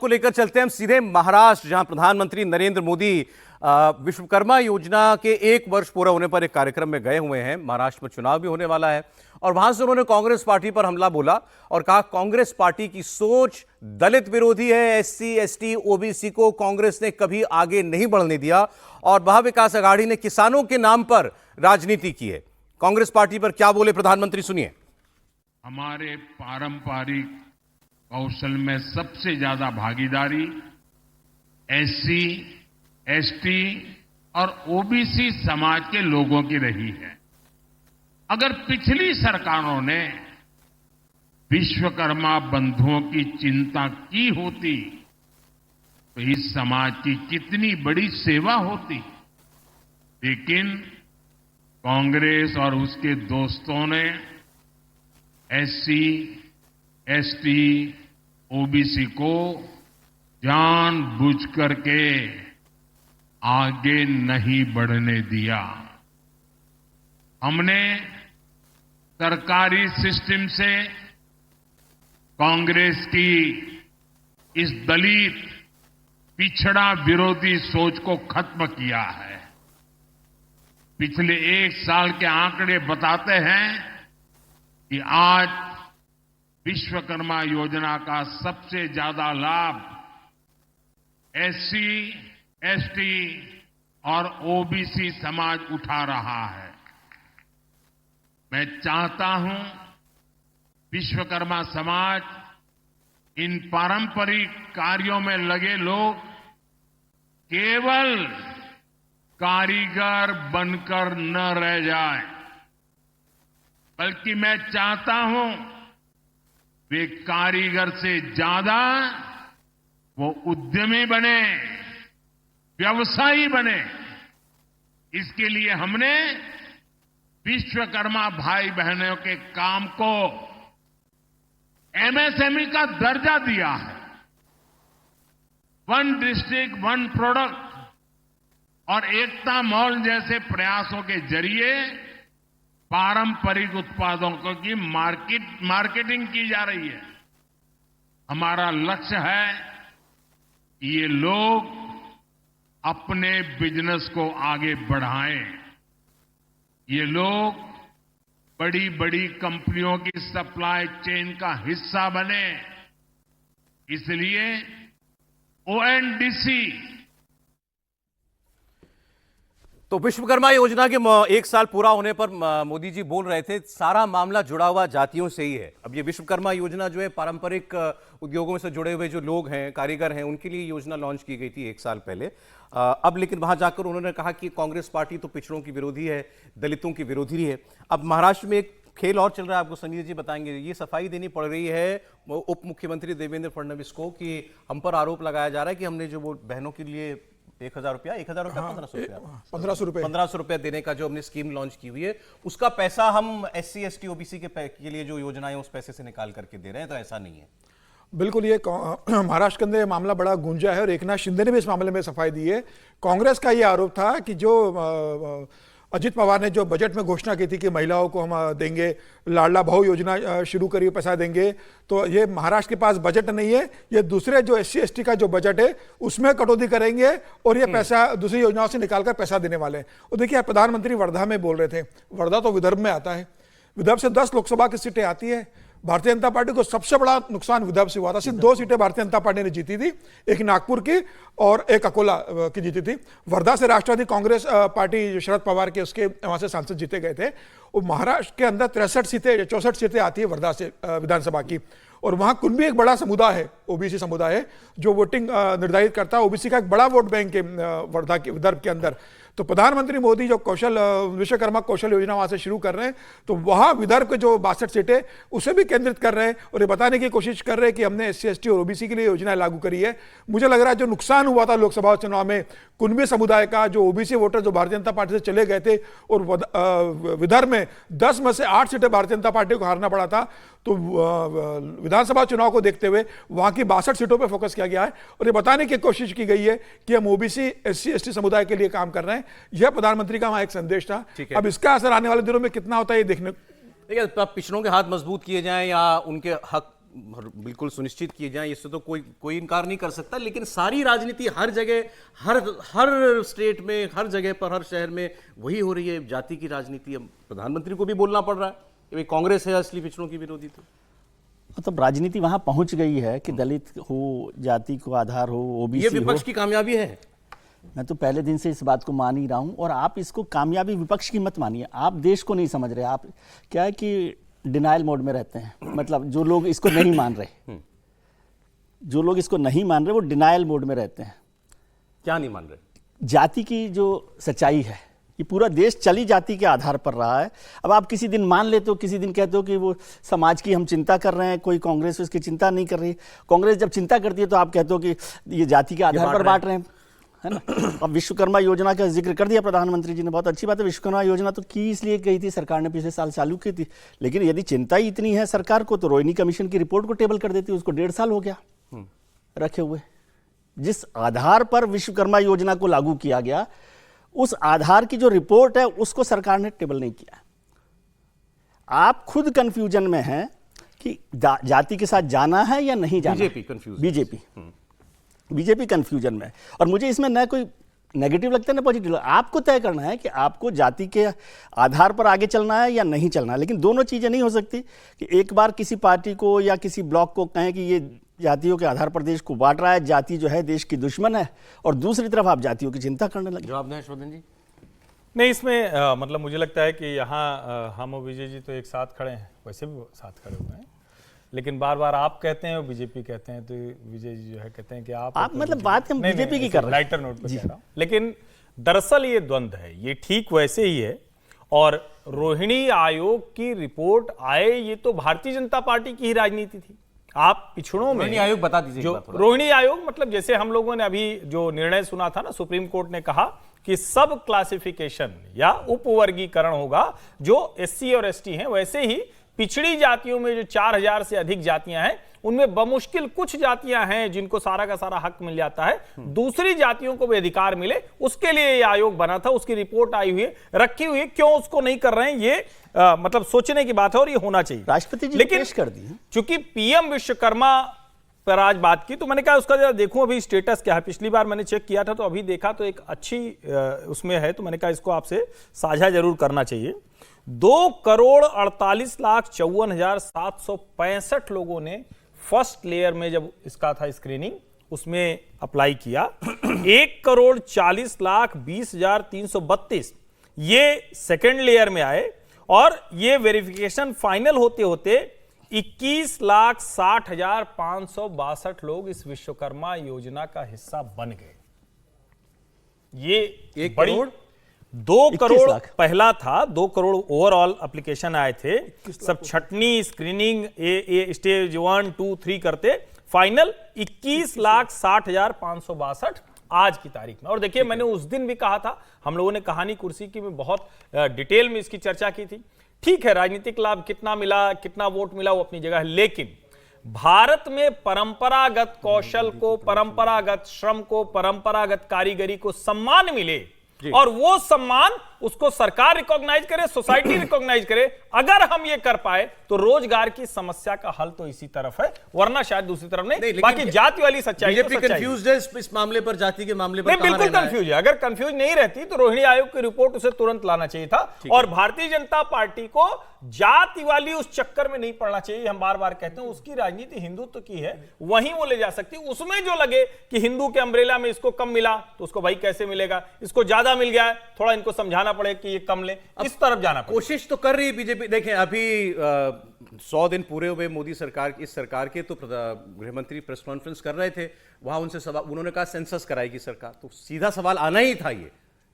को लेकर चलते हैं हम सीधे महाराष्ट्र, जहां प्रधानमंत्री नरेंद्र मोदी विश्वकर्मा योजना के 1 वर्ष पूरा होने पर एक कार्यक्रम में गए हुए हैं। महाराष्ट्र में चुनाव भी होने वाला है और वहां से उन्होंने कांग्रेस पार्टी पर हमला बोला और कहा कांग्रेस पार्टी की सोच दलित विरोधी है। एससी, एसटी, ओबीसी को कांग्रेस ने कभी आगे नहीं बढ़ने दिया और महाविकास आघाड़ी ने किसानों के नाम पर राजनीति की है। कांग्रेस पार्टी पर क्या बोले प्रधानमंत्री, सुनिए। हमारे पारंपरिक कौशल में सबसे ज्यादा भागीदारी एससी, एसटी और ओबीसी समाज के लोगों की रही है। अगर पिछली सरकारों ने विश्वकर्मा बंधुओं की चिंता की होती तो इस समाज की कितनी बड़ी सेवा होती। लेकिन कांग्रेस और उसके दोस्तों ने एससी, एसटी, ओबीसी को जानबूझ करके आगे नहीं बढ़ने दिया। हमने सरकारी सिस्टम से कांग्रेस की इस दलित पिछड़ा विरोधी सोच को खत्म किया है। पिछले 1 साल के आंकड़े बताते हैं कि आज विश्वकर्मा योजना का सबसे ज्यादा लाभ एससी, एसटी और ओबीसी समाज उठा रहा है। मैं चाहता हूं विश्वकर्मा समाज इन पारंपरिक कार्यों में लगे लोग केवल कारीगर बनकर न रह जाए, बल्कि मैं चाहता हूं वे कारीगर से ज्यादा वो उद्यमी बने, व्यवसायी बने। इसके लिए हमने विश्वकर्मा भाई बहनों के काम को एमएसएमई का दर्जा दिया है। 1 डिस्ट्रिक्ट 1 प्रोडक्ट और एकता मॉल जैसे प्रयासों के जरिए पारंपरिक उत्पादों की मार्केटिंग की जा रही है। हमारा लक्ष्य है कि ये लोग अपने बिजनेस को आगे बढ़ाएं। ये लोग बड़ी बड़ी कंपनियों की सप्लाई चेन का हिस्सा बने। इसलिए ओएनडीसी तो विश्वकर्मा योजना के 1 साल पूरा होने पर मोदी जी बोल रहे थे सारा मामला जुड़ा हुआ जातियों से ही है। अब ये विश्वकर्मा योजना जो है पारंपरिक उद्योगों से जुड़े हुए जो लोग हैं, कारीगर हैं, उनके लिए योजना लॉन्च की गई थी 1 साल पहले। अब लेकिन वहां जाकर उन्होंने कहा कि कांग्रेस पार्टी तो पिछड़ों की विरोधी है, दलितों की विरोधी है। अब महाराष्ट्र में एक खेल और चल रहा है, आपको संजय जी बताएंगे। ये सफाई देनी पड़ रही है उप मुख्यमंत्री देवेंद्र फडणवीस को कि हम पर आरोप लगाया जा रहा है कि हमने जो वो बहनों के लिए 1,000 रुपया 1500 रुपया 1500 रुपया देने का जो हमने स्कीम लॉन्च की हुई है, उसका पैसा हम एससी, एसटी, ओबीसी के लिए जो योजना है उस पैसे से निकाल करके दे रहे हैं। तो ऐसा नहीं है। बिल्कुल, ये महाराष्ट्र के अंदर ये मामला बड़ा गूंजा है और एकनाथ शिंदे ने भी इस मामले में सफाई दी है। कांग्रेस का ये आरोप था कि जो अजित पवार ने जो बजट में घोषणा की थी कि महिलाओं को हम देंगे, लाडला बहू योजना शुरू करिए, पैसा देंगे, तो ये महाराष्ट्र के पास बजट नहीं है। ये दूसरे जो एससी, एसटी का जो बजट है उसमें कटौती करेंगे और ये पैसा दूसरी योजनाओं से निकालकर पैसा देने वाले हैं। और देखिए, प्रधानमंत्री वर्धा में बोल रहे थे। वर्धा तो विदर्भ में आता है। विदर्भ से 10 लोकसभा की सीटें आती है। भारतीय जनता पार्टी को सबसे बड़ा नुकसान विदर्भ से हुआ था। सिर्फ 2 सीटें भारतीय जनता पार्टी ने जीती थी, एक नागपुर की और एक अकोला की जीती थी। वर्धा से राष्ट्रवादी कांग्रेस पार्टी शरद पवार के उसके वहां से सांसद जीते गए थे। और महाराष्ट्र के अंदर 63 सीटें 64 सीटें आती है वर्धा से विधानसभा की। और वहां कुणबी एक बड़ा समुदाय है, ओबीसी समुदाय है, जो वोटिंग निर्धारित करता है। ओबीसी का एक बड़ा वोट बैंक है वर्धा के, विदर्भ के अंदर। तो प्रधानमंत्री मोदी जो विश्वकर्मा कौशल योजना वहां से शुरू कर रहे हैं, तो वहां विदर्भ के जो 62 सीटें उसे भी केंद्रित कर रहे हैं और ये बताने की कोशिश कर रहे हैं कि हमने एससी, एसटी और ओबीसी के लिए योजना लागू करी है। मुझे लग रहा है जो नुकसान हुआ था लोकसभा चुनाव में कुणबी समुदाय का, जो ओबीसी वोटर जो भारतीय जनता पार्टी से चले गए थे और विदर्भ में 10 में से 8 सीटें भारतीय जनता पार्टी को हारना पड़ा था, तो विधानसभा चुनाव को देखते हुए वहां की 62 सीटों पर फोकस किया गया है और ये बताने की कोशिश की गई है कि हम ओबीसी, एससी, एसटी समुदाय के लिए काम कर रहे हैं। यह प्रधानमंत्री का वहां एक संदेश था। अब इसका असर आने वाले दिनों में कितना होता है ये देखने। देखिए, पिछड़ों के हाथ मजबूत किए जाएं या उनके हक बिल्कुल सुनिश्चित किए जाएं, इससे तो कोई इनकार नहीं कर सकता, लेकिन सारी राजनीति हर जगह, हर स्टेट में, हर जगह पर, हर शहर में वही हो रही है, जाति की राजनीति। अब प्रधानमंत्री को भी बोलना पड़ रहा है कि भाई कांग्रेस है असली पिछड़ों की विरोधी। तो मतलब राजनीति वहां पहुंच गई है कि दलित हो, जाति को आधार हो, ओबीसी ये हो। विपक्ष की कामयाबी है। मैं तो पहले दिन से इस बात को मान ही रहा हूं, और आप इसको कामयाबी विपक्ष की मत मानिए। आप देश को नहीं समझ रहे। आप क्या है कि डिनाइल मोड में रहते हैं, मतलब जो लोग इसको नहीं मान रहे, जो लोग इसको नहीं मान रहे वो डिनाइल मोड में रहते हैं। क्या नहीं मान रहे? जाति की जो सच्चाई है, ये पूरा देश चली जाति के आधार पर रहा है। अब आप किसी दिन मान लेते हो, किसी दिन कहते हो कि वो समाज की हम चिंता कर रहे हैं, कोई कांग्रेस उसकी चिंता नहीं कर रही। कांग्रेस जब चिंता करती है तो आप कहते हो कि ये जाति के आधार पर बांट रहे हैं, है ना। अब विश्वकर्मा योजना का जिक्र कर दिया प्रधानमंत्री जी ने, बहुत अच्छी बात है। विश्वकर्मा योजना तो की इसलिए गई थी सरकार ने, पिछले साल चालू की थी, लेकिन यदि चिंता ही इतनी है सरकार को तो रोहिणी कमीशन की रिपोर्ट को टेबल कर देती। उसको 1.5 साल हो गया रखे हुए। जिस आधार पर विश्वकर्मा योजना को लागू किया गया, उस आधार की जो रिपोर्ट है उसको सरकार ने टेबल नहीं किया। आप खुद कंफ्यूजन में हैं कि जाति के साथ जाना है या नहीं जाना। बीजेपी कंफ्यूजन में है। और मुझे इसमें न कोई नेगेटिव लगता है ना पॉजिटिव। आपको तय करना है कि आपको जाति के आधार पर आगे चलना है या नहीं चलना है। लेकिन दोनों चीजें नहीं हो सकती कि एक बार किसी पार्टी को या किसी ब्लॉक को कहें कि ये जातियों के आधार पर देश को बांट रहा है, जाति जो है देश की दुश्मन है, और दूसरी तरफ आप जातियों की चिंता करने लगे। जवाब दें शोधन जी। नहीं, इसमें मतलब मुझे लगता है कि यहाँ हम और विजय जी तो एक साथ खड़े हैं, वैसे भी साथ खड़े हुए हैं, लेकिन बार बार आप कहते हैं और बीजेपी कहते हैं, तो विजय जी जो है कहते हैं कि आप मतलब बात हम बीजेपी की कर रहे हैं, लाइटर नोट पे कह रहा हूं। लेकिन दरअसल ये द्वंद्व है, ये ठीक वैसे ही है। और रोहिणी आयोग की रिपोर्ट आए, ये तो भारतीय जनता पार्टी की ही राजनीति थी। आप पिछड़ों में रोहिणी आयोग बता दीजिए जो रोहिणी आयोग, मतलब जैसे हम लोगों ने अभी जो निर्णय सुना था ना, सुप्रीम कोर्ट ने कहा कि सब क्लासिफिकेशन या उपवर्गीकरण होगा जो एससी और एसटी हैं, वैसे ही पिछड़ी जातियों में जो 4000 से अधिक जातियां हैं, उनमें बमुश्किल कुछ जातियां हैं जिनको सारा का सारा हक मिल जाता है, दूसरी जातियों को भी अधिकार मिले, उसके लिए ये आयोग बना था। उसकी रिपोर्ट आई हुई है, रखी हुई है, क्यों उसको नहीं कर रहे हैं, ये मतलब सोचने की बात है और ये होना चाहिए। राष्ट्रपति जी लेकिन पेश कर दी है। चूंकि पीएम विश्वकर्मा पर आज बात की, तो मैंने कहा उसका जरा देखूं अभी स्टेटस क्या है। पिछली बार मैंने चेक किया था तो अभी देखा तो एक अच्छी उसमें है, तो मैंने कहा इसको आपसे साझा जरूर करना चाहिए। 2,48,54,765 लोगों ने फर्स्ट लेयर में जब इसका था स्क्रीनिंग, उसमें अप्लाई किया। 1,40,20,332 ये सेकेंड लेयर में आए, और ये वेरिफिकेशन फाइनल होते होते 21,60,562 लोग इस विश्वकर्मा योजना का हिस्सा बन गए। ये 1 बड़ी करोड़ 2 करोड़ पहला था, 2 करोड़ ओवरऑल एप्लीकेशन आए थे। सब छटनी स्क्रीनिंग ए स्टेज 1, 2, 3 करते फाइनल 21,60,562 आज की तारीख में। और देखिए, मैंने उस दिन भी कहा था, हम लोगों ने कहानी कुर्सी की में बहुत डिटेल में इसकी चर्चा की थी। ठीक है, राजनीतिक लाभ कितना मिला, कितना वोट मिला, वो अपनी जगह है, लेकिन भारत में परंपरागत कौशल को, परंपरागत श्रम को, परंपरागत कारीगरी को सम्मान मिले, और वो सम्मान उसको सरकार रिकॉग्नाइज करे, सोसाइटी रिकॉग्नाइज करे। अगर हम ये कर पाए तो रोजगार की समस्या का हल तो इसी तरफ है, वरना शायद दूसरी तरफ नहीं। बाकी जाति वाली सच्चाई बीजेपी कंफ्यूज्ड है इस मामले पर, जाति के मामले पर। बिल्कुल कंफ्यूज है। अगर कंफ्यूज नहीं रहती तो रोहिणी आयोग की रिपोर्ट उसे तुरंत लाना चाहिए था, और भारतीय जनता पार्टी को जाति वाली उस चक्कर में नहीं पड़ना चाहिए। हम बार बार कहते हैं उसकी राजनीति हिंदुत्व की है, वहीं वो ले जा सकती है। उसमें जो लगे कि हिंदू के अम्ब्रेला में इसको कम मिला तो उसको भाई कैसे मिलेगा, इसको ज्यादा मिल गया है, थोड़ा इनको समझाना पड़े कि ये कम ले, इस तरफ जाना पड़े। कोशिश तो कर रही है बीजेपी। देखें, अभी 100 दिन पूरे हुए मोदी सरकार, इस सरकार के, तो गृह मंत्री प्रेस कॉन्फ्रेंस कर रहे थे, वहां उनसे सवाल, उन्होंने कहा सेंसस कराएगी सरकार। तो सीधा सवाल आना ही था ये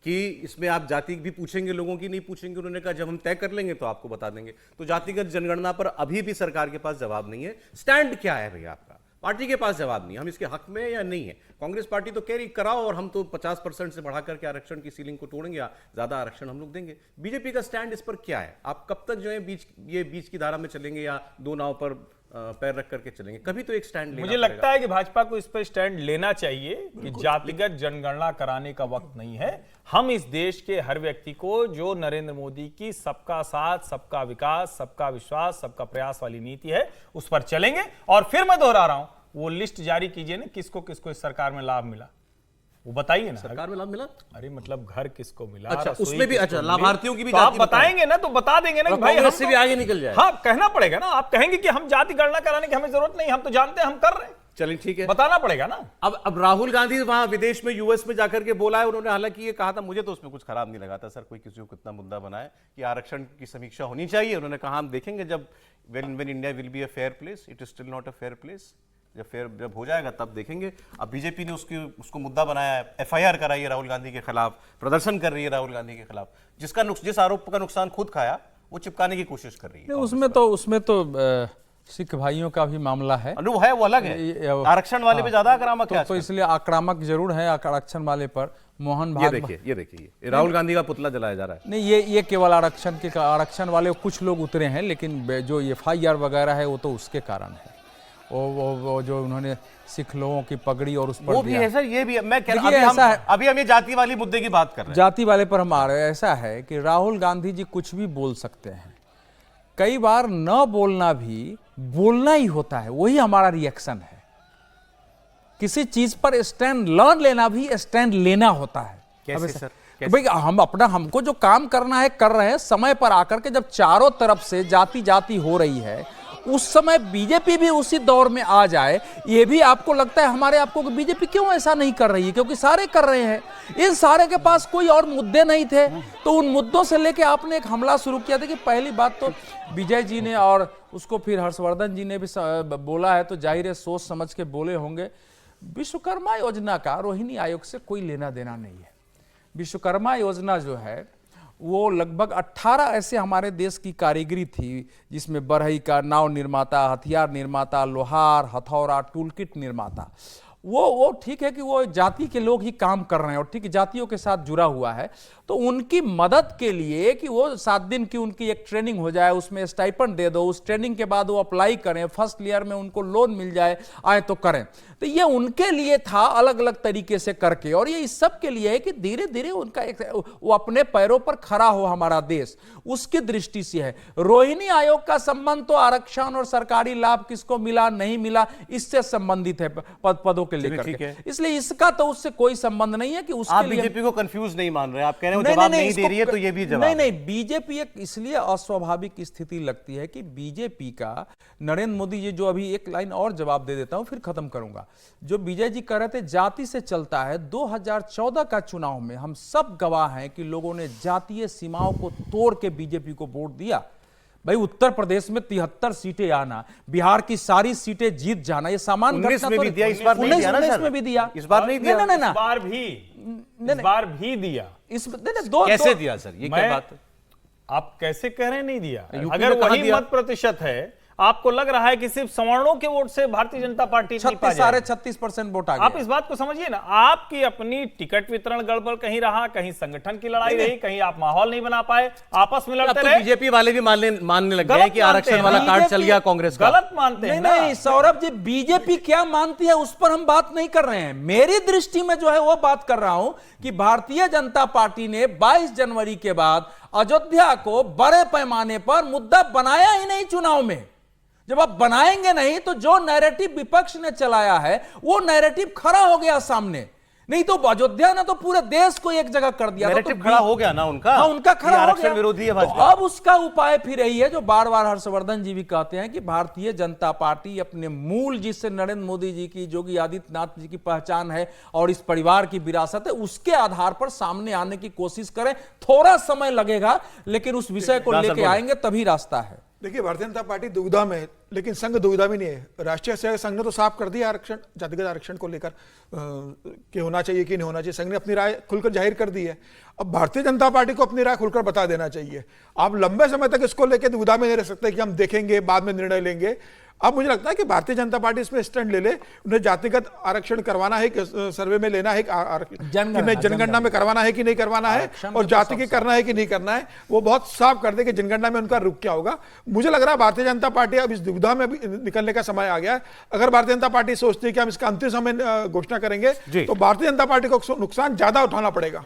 कि इसमें आप जाति भी पूछेंगे, लोगों की नहीं पूछेंगे। उन्होंने कहा जब हम तय कर लेंगे तो आपको बता देंगे। तो जातिगत जनगणना पर अभी भी सरकार के पास जवाब नहीं है। स्टैंड क्या है भैया आपका? पार्टी के पास जवाब नहीं, हम इसके हक में या नहीं है। कांग्रेस पार्टी तो कह रही कराओ, और हम तो 50% से बढ़ा करके आरक्षण की सीलिंग को तोड़ेंगे, या ज्यादा आरक्षण हम लोग देंगे। बीजेपी का स्टैंड इस पर क्या है? आप कब तक जो है बीच की धारा में चलेंगे, या दो नाव पर पैर रख करके चलेंगे, कभी तो एक स्टैंड लेना मुझे लगता है कि भाजपा को इस पर स्टैंड लेना चाहिए कि जातिगत जनगणना कराने का वक्त नहीं है। हम इस देश के हर व्यक्ति को, जो नरेंद्र मोदी की सबका साथ, सबका विकास, सबका विश्वास, सबका प्रयास वाली नीति है, उस पर चलेंगे। और फिर मैं दोहरा रहा हूं, वो लिस्ट जारी कीजिए ना, किसको किसको इस सरकार में लाभ मिला, वो बताइए ना। सरकार में लाभ मिला? अरे मतलब घर किसको मिला, अच्छा, रसोई उसमें भी, किसको अच्छा, मिली? लाभार्थियों की भी तो आप जाति बताएंगे ना, तो बता देंगे ना कि भाई हम कांग्रेस से तो- भी आगे निकल जाए। हाँ, कहना पड़ेगा ना। आप कहेंगे कि हम जाति गणना कराने की हमें जरूरत नहीं, हम तो जानते हैं, हम कर रहे हैं, चलिए ठीक है, बताना पड़ेगा ना। अब राहुल गांधी वहां विदेश में, यूएस में जाकर के बोला है, उन्होंने हालांकि ये कहा था, मुझे तो उसमें कुछ खराब नहीं लगा था सर, कोई किसी को कितना मुद्दा बनाए कि आरक्षण की समीक्षा होनी चाहिए। उन्होंने कहा हम देखेंगे जब when India will be a fair place, it is still not a fair place, जब हो जाएगा तब देखेंगे। अब बीजेपी ने उसको मुद्दा बनाया है, एफआईआर कराई है राहुल गांधी के खिलाफ, प्रदर्शन कर रही है राहुल गांधी के खिलाफ, जिस आरोप का नुकसान खुद खाया वो चिपकाने की कोशिश कर रही है। उसमें तो सिख भाइयों का भी मामला है, वो है, वो अलग है, आरक्षण वाले पे ज्यादा आक्रामक है तो इसलिए आक्रामक जरूर है आरक्षण वाले पर। मोहन ये भागवत, देखिए, ये देखिए, ये राहुल गांधी का पुतला जलाया जा रहा है। नहीं, ये केवल आरक्षण वाले कुछ लोग उतरे हैं, लेकिन जो एफआईआर वगैरह है वो तो उसके कारण है। वो जो उन्होंने सिख लोगों की पगड़ी और उस पर वो भी है सर, ये भी है। मैं कह रहा देखिए, ऐसा है, अभी हम ये जाति वाली मुद्दे की बात कर रहे हैं। जाति वाले पर हम आ रहे हैं। ऐसा है कि राहुल गांधी जी कुछ भी बोल सकते हैं, कई बार न बोलना भी बोलना ही होता है, वही हमारा रिएक्शन है। किसी चीज पर स्टैंड लर्न लेना भी स्टैंड लेना होता है। कैसे सर? कैसे? भाई हमको जो काम करना है कर रहे हैं, समय पर आकर के जब चारों तरफ से जाति जाति हो रही है, उस समय बीजेपी भी उसी दौर में आ जाए, ये भी आपको लगता है हमारे आपको कि बीजेपी क्यों ऐसा नहीं कर रही है? क्योंकि सारे कर रहे हैं, इन सारे के पास कोई और मुद्दे नहीं थे, तो उन मुद्दों से लेके आपने एक हमला शुरू किया था। कि पहली बात तो विजय जी ने और उसको फिर हर्षवर्धन जी ने भी बोला है, तो जाहिर है सोच समझ के बोले होंगे। विश्वकर्मा योजना का रोहिणी आयोग से कोई लेना देना नहीं है। विश्वकर्मा योजना जो है वो लगभग 18 ऐसे हमारे देश की कारीगरी थी, जिसमें बढ़ई का नाव निर्माता, हथियार निर्माता, लोहार, हथौड़ा, टूलकिट निर्माता, वो ठीक है कि वो जाति के लोग ही काम कर रहे हैं और ठीक जातियों के साथ जुड़ा हुआ है, तो उनकी मदद के लिए कि वो 7 दिन की उनकी एक ट्रेनिंग हो जाए, उसमें स्टाइपेंड दे दो, उस ट्रेनिंग के बाद वो अप्लाई करें, फर्स्ट ईयर में उनको लोन मिल जाए, आए तो करें। तो ये उनके लिए था, अलग अलग तरीके से करके। और ये इस सब के लिए है कि धीरे धीरे उनका वो अपने पैरों पर खड़ा हो हमारा देश, उसकी दृष्टि से है। रोहिणी आयोग का संबंध तो आरक्षण और सरकारी लाभ किसको मिला नहीं मिला इससे संबंधित है, पदों के लेकर ठीक के। है। इसलिए इसका तो उससे कोई संबंध नहीं है कि उसके आप लिए बीजेपी को कंफ्यूज नहीं मान रहे, आप कह रहे हो जवाब नहीं दे रही है, तो ये भी जवाब नहीं, बीजेपी एक इसलिए अस्वाभाविक स्थिति लगती है कि बीजेपी का नरेंद्र मोदी जी, जो अभी एक लाइन और जवाब दे देता हूं फिर खत्म करूंगा, जो विजय जी कह रहे थे जाति से चलता है। 2014 का चुनाव में हम सब गवाह हैं कि लोगों ने जातीय सीमाओं को तोड़ के बीजेपी को वोट दिया। भाई उत्तर प्रदेश में 73 सीटें आना, बिहार की सारी सीटें जीत जाना, ये सामान्य 19 घटना में तो भी दिया, इस बार नहीं दिया ना सर? में भी दिया, इस बार नहीं दिया, नहीं, इस बार भी दिया। कैसे दिया सर? ये क्या बात है? आप कैसे कह रहे हैं नहीं दिया? यूपी अगर में कहां वही दिया? मत प्रतिशत है, आपको लग रहा है कि सिर्फ सवर्णों के वोट से भारतीय जनता पार्टी नहीं पा जाएगी। 36% वोट आ आप गया। इस बात को समझिए ना, आपकी अपनी टिकट वितरण गड़बड़ कहीं रहा, कहीं संगठन की लड़ाई रही, कहीं आप माहौल नहीं बना पाए, आपस में लड़ते रहे। बीजेपी वाले भी मानने लग गए गलत कि मानते आरक्षण हैं वाला ना। कार्ड चल गया कांग्रेस का। गलत मानते हैं ना। नहीं सौरभ जी, बीजेपी क्या मानती है उस पर हम बात नहीं कर रहे हैं। मेरी दृष्टि में जो है वो बात कर रहा हूं कि भारतीय जनता पार्टी ने 22 जनवरी के बाद अयोध्या को बड़े पैमाने पर मुद्दा बनाया ही नहीं चुनाव में। जब आप बनाएंगे नहीं तो जो नैरेटिव विपक्ष ने चलाया है वो नैरेटिव खड़ा हो गया सामने। नहीं तो अयोध्या ने तो पूरे देश को एक जगह कर दिया। नैरेटिव खड़ा हो गया ना उनका। हाँ, उनका खड़ा हो आरक्षण गया। विरोधी है तो भाजपा। अब उसका उपाय फिर यही है जो बार बार हर्षवर्धन जी भी कहते हैं कि भारतीय जनता पार्टी अपने मूल, जिससे नरेंद्र मोदी जी की, योगी आदित्यनाथ जी की पहचान है और इस परिवार की विरासत है, उसके आधार पर सामने आने की कोशिश करें। थोड़ा समय लगेगा लेकिन उस विषय को लेके आएंगे तभी रास्ता है। देखिए, भारतीय जनता पार्टी दुविधा में है, लेकिन संघ दुविधा भी नहीं है। राष्ट्रीय सेवक संघ ने तो साफ कर दिया आरक्षण, जातिगत आरक्षण को लेकर कि होना चाहिए कि नहीं होना चाहिए। संघ ने अपनी राय खुलकर जाहिर कर दी है। अब भारतीय जनता पार्टी को अपनी राय खुलकर बता देना चाहिए। आप लंबे समय तक इसको लेकर दुविधा में नहीं रह सकते कि हम देखेंगे बाद में निर्णय लेंगे। अब मुझे लगता है कि भारतीय जनता पार्टी इसमें स्टैंड ले ले, उन्हें जातिगत आरक्षण करवाना है कि सर्वे में लेना है जनगणना में करवाना है कि नहीं करवाना है, और जाति की करना है कि नहीं करना है, वो बहुत साफ कर दे कि जनगणना में उनका रुख क्या होगा। मुझे लग रहा है भारतीय जनता पार्टी अब इस दुविधा में निकलने का समय आ गया है। अगर भारतीय जनता पार्टी सोचती है कि हम इसका अंतिम समय घोषणा करेंगे तो भारतीय जनता पार्टी को नुकसान ज्यादा उठाना पड़ेगा।